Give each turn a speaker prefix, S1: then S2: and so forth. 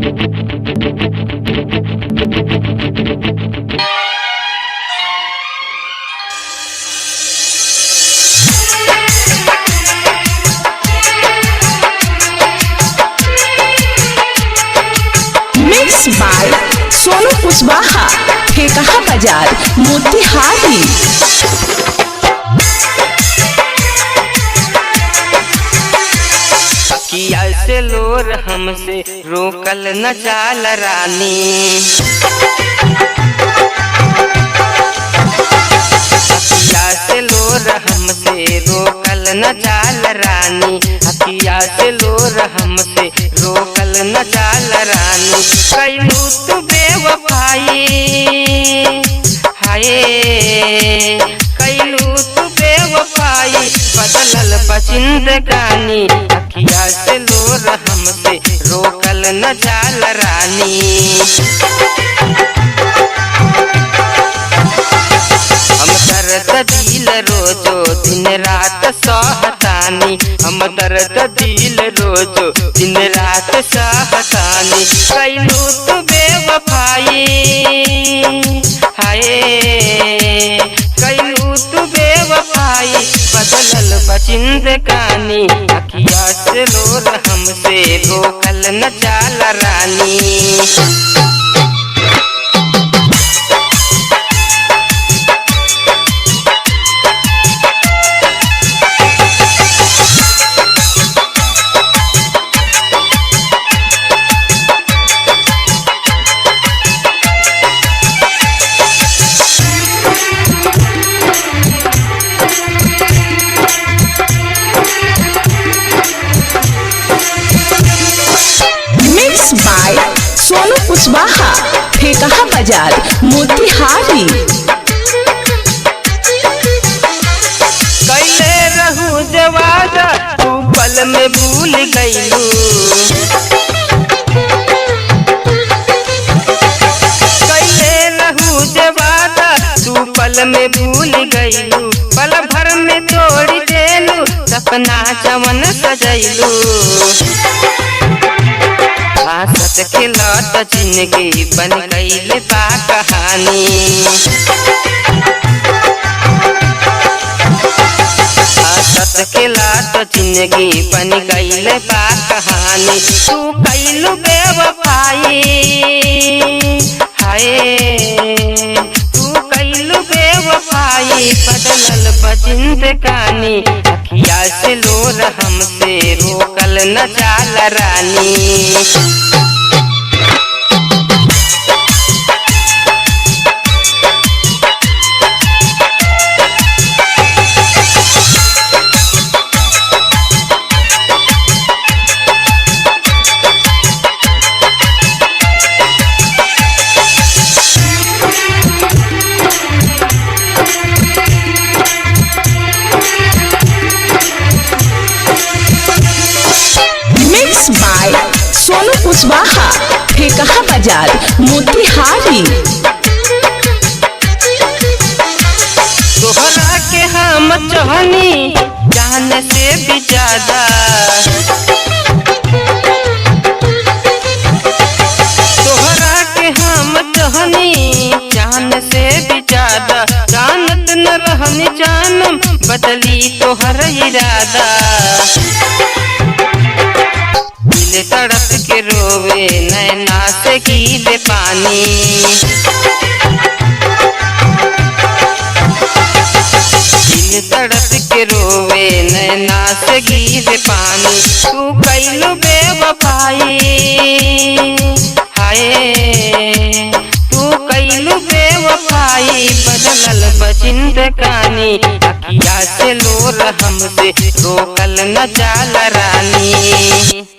S1: Mix by Sonu Kushwaha, ठेकहा बाजार, मोतिहारी।
S2: किया से लोर हमसे रोकल न जाल रानी, किया से लोर हमसे रोकल न जाल रानी, किया से लोर हमसे रोकल न जाल रानी। कैलू तू बेवफाई हाय, कैलू तू बेवफाई, बदलल बजिंदगानी, अखिया से लोर हमसे रोकल न जाल रानी। हम दर्द दिल रोजो दिन रात सहतानी, हम दर्द दिल रोजो दिन रात सहतानी। कैलू तू बेवफाई हाय, कैलू तू बेवफाई, बदलल बजिंदगानी, अखिया से लोर हमसे रोकल न जाल रानी।
S1: मिक्स बाय सोनू कुशवाहा, ठेकहा बाजार, मोतिहारी।
S2: कैले रहू जवादा तू पल में भूल गईलू, कैले रहू जवादा तू पल में भूल गईलू, पल भर में तोड़ देलू सपना जवन सजैलू। हंसत खिलत जिंदगी बन गईल बा कहानी, हंसत खिलत जिंदगी बन गईल बा कहानी। तू कैलू बेवफाई हाय, तू कैलू बेवफाई, बदलल बजिंदगानी, अखिया से लोर हमसे रोकल न जाल रानी।
S1: मिक्स बाय सोनू कुशवाहा, ठेकहा बाजार, मोतिहारी।
S2: तोहरा के हम चाहनी जान से भी ज्यादा, तोहरा के हम चाहनी जान से भी ज्यादा, जानत न रहनी जानम बदली तोहर इरादा। दिल तड़प के रोवे नैना से गीले पानी, दिल तड़प के रोवे नैना से गीले पानी। तू कैलू बेवफाई हाय, तू कैलू बेवफाई, बदलल बजिंदगानी, अखिया से लोर हमसे रोकल न जाल रानी।